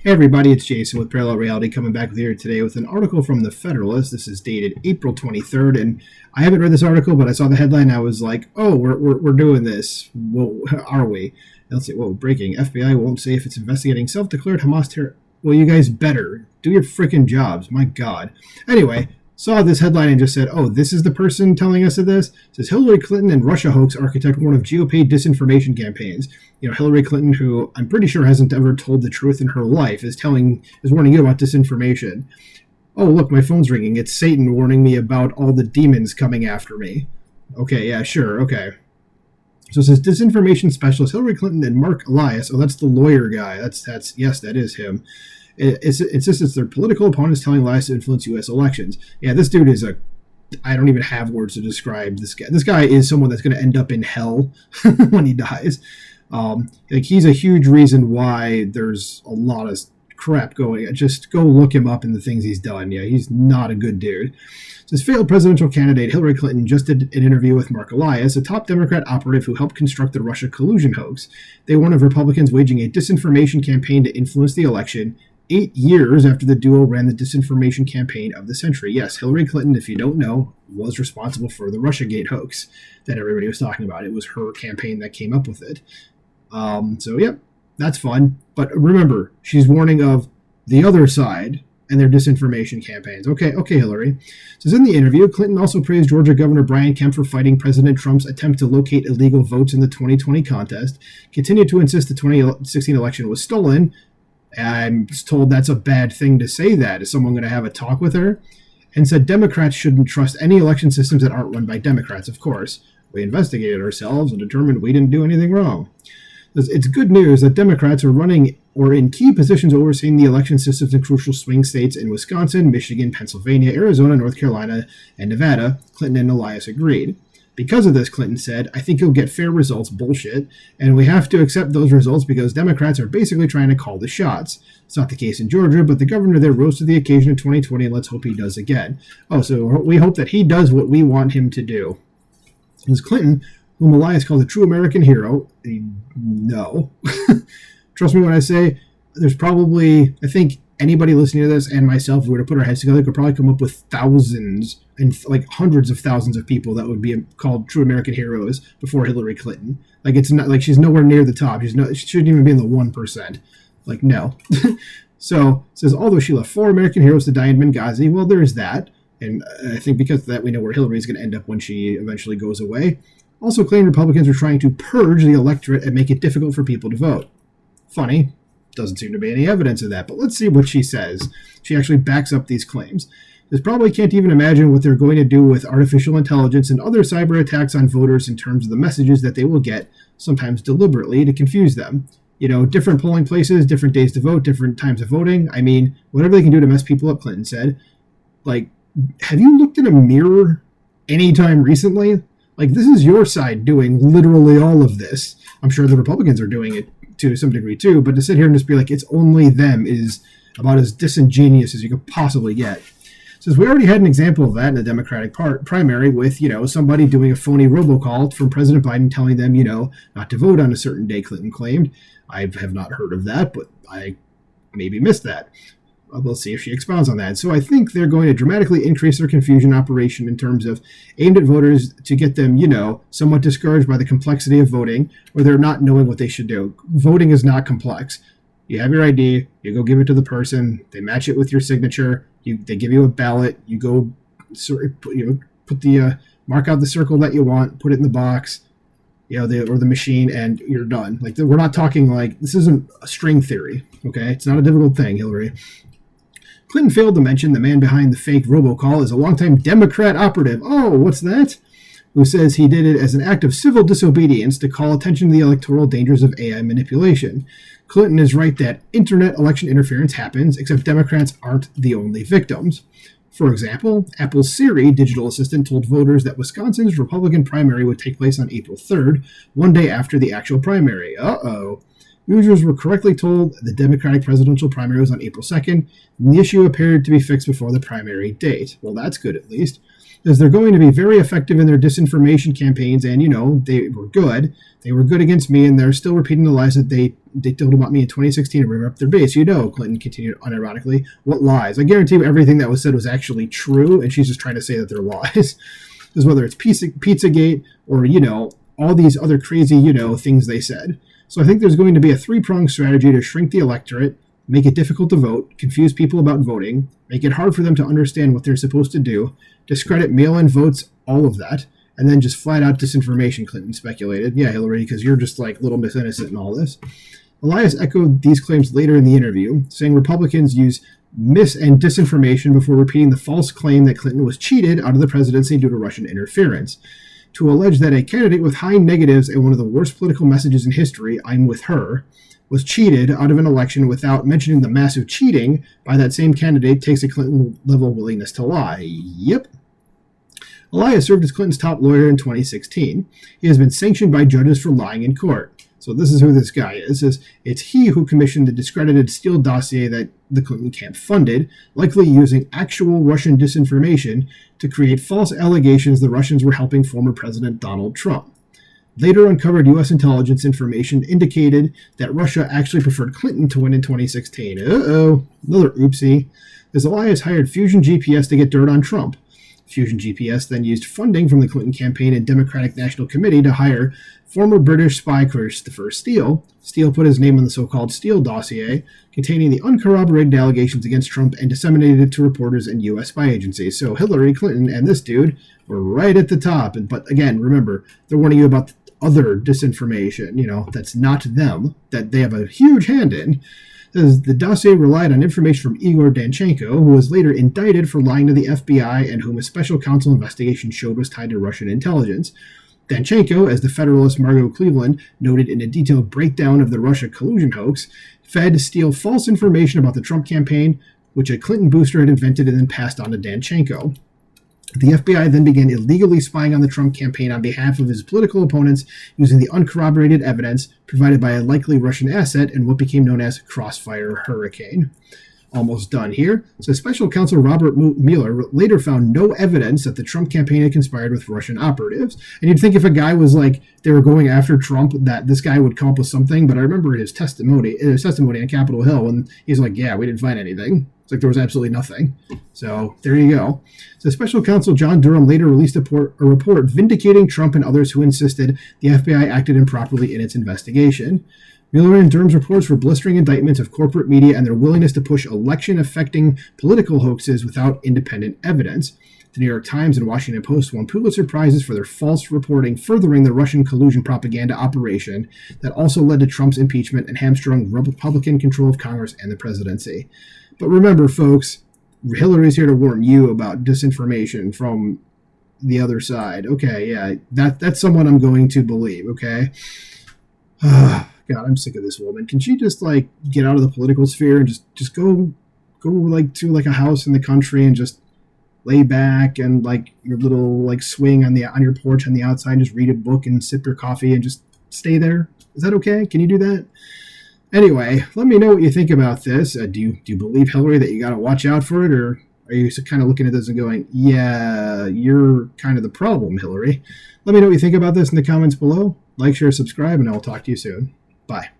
Hey everybody, it's Jason with Parallel Reality coming back with you here today with an article from The Federalist. This is dated April 23rd, and I haven't read this article, but I saw the headline and I was like, oh, we're doing this. Well, are we? And let's see, whoa, breaking. FBI won't say if it's investigating self-declared Hamas terror. Well, you guys better. Do your freaking jobs. My God. Anyway, saw this headline and just said, oh, this is the person telling us of this? It says Hillary Clinton and Russia hoax architect one of GOP disinformation campaigns. You know, Hillary Clinton, who I'm pretty sure hasn't ever told the truth in her life, is warning you about disinformation. Oh, look, my phone's ringing. It's Satan warning me about all the demons coming after me. Okay, yeah, sure, okay. So it says disinformation specialist Hillary Clinton and Mark Elias. Oh, that's the lawyer guy. Yes, that is him. It insists it's their political opponents telling lies to influence U.S. elections. Yeah, this dude is I don't even have words to describe this guy. This guy is someone that's going to end up in hell when he dies. He's a huge reason why there's a lot of crap going. Just go look him up and the things he's done. Yeah, he's not a good dude. This failed presidential candidate Hillary Clinton just did an interview with Mark Elias, a top Democrat operative who helped construct the Russia collusion hoax. They warned of Republicans waging a disinformation campaign to influence the election 8 years after the duo ran the disinformation campaign of the century. Yes, Hillary Clinton, if you don't know, was responsible for the Russiagate hoax that everybody was talking about. It was her campaign that came up with it. So, yep, that's fun. But remember, she's warning of the other side and their disinformation campaigns. Okay, Hillary. So in the interview, Clinton also praised Georgia Governor Brian Kemp for fighting President Trump's attempt to locate illegal votes in the 2020 contest, continued to insist the 2016 election was stolen. I'm told that's a bad thing to say that. Is someone going to have a talk with her? And said Democrats shouldn't trust any election systems that aren't run by Democrats, of course. We investigated ourselves and determined we didn't do anything wrong. It's good news that Democrats are running or in key positions overseeing the election systems in crucial swing states in Wisconsin, Michigan, Pennsylvania, Arizona, North Carolina, and Nevada, Clinton and Elias agreed. Because of this, Clinton said, I think you'll get fair results, bullshit, and we have to accept those results because Democrats are basically trying to call the shots. It's not the case in Georgia, but the governor there rose to the occasion in 2020, and let's hope he does again. Oh, so we hope that he does what we want him to do. As Clinton, whom Elias called a true American hero, no. Trust me when I say there's probably, I think anybody listening to this and myself, if we were to put our heads together, could probably come up with thousands and like hundreds of thousands of people that would be called true American heroes before Hillary Clinton. Like, it's not like she's nowhere near the top. She shouldn't even be in the 1%. Like, no. So it says, although she left 4 American heroes to die in Benghazi, well, there is that. And I think because of that, we know where Hillary is going to end up when she eventually goes away. Also claimed Republicans are trying to purge the electorate and make it difficult for people to vote. Funny. Doesn't seem to be any evidence of that, but let's see what she says. She actually backs up these claims. This probably can't even imagine what they're going to do with artificial intelligence and other cyber attacks on voters in terms of the messages that they will get, sometimes deliberately, to confuse them. You know, different polling places, different days to vote, different times of voting. I mean, whatever they can do to mess people up, Clinton said. Like, have you looked in a mirror anytime recently? Like, this is your side doing literally all of this. I'm sure the Republicans are doing it to some degree too, but to sit here and just be like, it's only them is about as disingenuous as you could possibly get. Says we already had an example of that in the Democratic primary with, somebody doing a phony robocall from President Biden telling them, not to vote on a certain day, Clinton claimed. I have not heard of that, but I maybe missed that. We'll see if she expounds on that. So I think they're going to dramatically increase their confusion operation in terms of aimed at voters to get them, somewhat discouraged by the complexity of voting, or they're not knowing what they should do. Voting is not complex. You have your ID, you go give it to the person, they match it with your signature, they give you a ballot, you go put the mark out the circle that you want, put it in the box, or the machine, and you're done. Like, we're not talking like, this isn't a string theory, okay? It's not a difficult thing, Hillary. Clinton failed to mention the man behind the fake robocall is a longtime Democrat operative. Oh, what's that? Who says he did it as an act of civil disobedience to call attention to the electoral dangers of AI manipulation. Clinton is right that internet election interference happens, except Democrats aren't the only victims. For example, Apple's Siri digital assistant told voters that Wisconsin's Republican primary would take place on April 3rd, one day after the actual primary. Uh-oh. Users were correctly told the Democratic presidential primary was on April 2nd, and the issue appeared to be fixed before the primary date. Well, that's good, at least. is they're going to be very effective in their disinformation campaigns, and, they were good. They were good against me, and they're still repeating the lies that they told about me in 2016 and bring up their base. Clinton continued unironically. What lies? I guarantee you everything that was said was actually true, and she's just trying to say that they're lies. Because whether it's Pizzagate or, all these other crazy, things they said. So I think there's going to be a three-pronged strategy to shrink the electorate, make it difficult to vote, confuse people about voting, make it hard for them to understand what they're supposed to do, discredit mail-in votes, all of that, and then just flat-out disinformation, Clinton speculated. Yeah, Hillary, because you're just like Little Miss Innocent in all this. Elias echoed these claims later in the interview, saying Republicans use mis- and disinformation before repeating the false claim that Clinton was cheated out of the presidency due to Russian interference. To allege that a candidate with high negatives and one of the worst political messages in history, I'm with her, was cheated out of an election without mentioning the massive cheating by that same candidate takes a Clinton-level willingness to lie. Yep. Elias served as Clinton's top lawyer in 2016. He has been sanctioned by judges for lying in court. So this is who this guy is. It's he who commissioned the discredited Steele dossier that the Clinton camp funded, likely using actual Russian disinformation to create false allegations the Russians were helping former President Donald Trump. Later uncovered U.S. intelligence information indicated that Russia actually preferred Clinton to win in 2016. Uh-oh, another oopsie. As Elias hired Fusion GPS to get dirt on Trump. Fusion GPS then used funding from the Clinton campaign and Democratic National Committee to hire former British spy Christopher Steele. Steele put his name on the so-called Steele dossier, containing the uncorroborated allegations against Trump, and disseminated it to reporters and U.S. spy agencies. So Hillary Clinton and this dude were right at the top. But again, remember, they're warning you about other disinformation, that's not them, that they have a huge hand in. The dossier relied on information from Igor Danchenko, who was later indicted for lying to the FBI and whom a special counsel investigation showed was tied to Russian intelligence. Danchenko, as the Federalist Margot Cleveland noted in a detailed breakdown of the Russia collusion hoax, fed Steele false information about the Trump campaign, which a Clinton booster had invented and then passed on to Danchenko. The FBI then began illegally spying on the Trump campaign on behalf of his political opponents using the uncorroborated evidence provided by a likely Russian asset in what became known as Crossfire Hurricane. Almost done here. So Special Counsel Robert Mueller later found no evidence that the Trump campaign had conspired with Russian operatives. And you'd think if a guy was like, they were going after Trump, that this guy would come up with something. But I remember his testimony on Capitol Hill, and he's like, yeah, we didn't find anything. It's like there was absolutely nothing. So there you go. So Special Counsel John Durham later released a report vindicating Trump and others who insisted the FBI acted improperly in its investigation. Mueller and Durham's reports were blistering indictments of corporate media and their willingness to push election-affecting political hoaxes without independent evidence. The New York Times and Washington Post won Pulitzer Prizes for their false reporting, furthering the Russian collusion propaganda operation that also led to Trump's impeachment and hamstrung Republican control of Congress and the presidency. But remember, folks, Hillary's here to warn you about disinformation from the other side. Okay, yeah, that's someone I'm going to believe, okay? God, I'm sick of this woman. Can she just get out of the political sphere and just go to a house in the country and just lay back and your little swing on your porch on the outside and just read a book and sip your coffee and just stay there? Is that okay? Can you do that? Anyway, let me know what you think about this. Do you believe Hillary that you got to watch out for it, or are you kind of looking at this and going, yeah, you're kind of the problem, Hillary? Let me know what you think about this in the comments below. Like, share, subscribe, and I'll talk to you soon. Bye.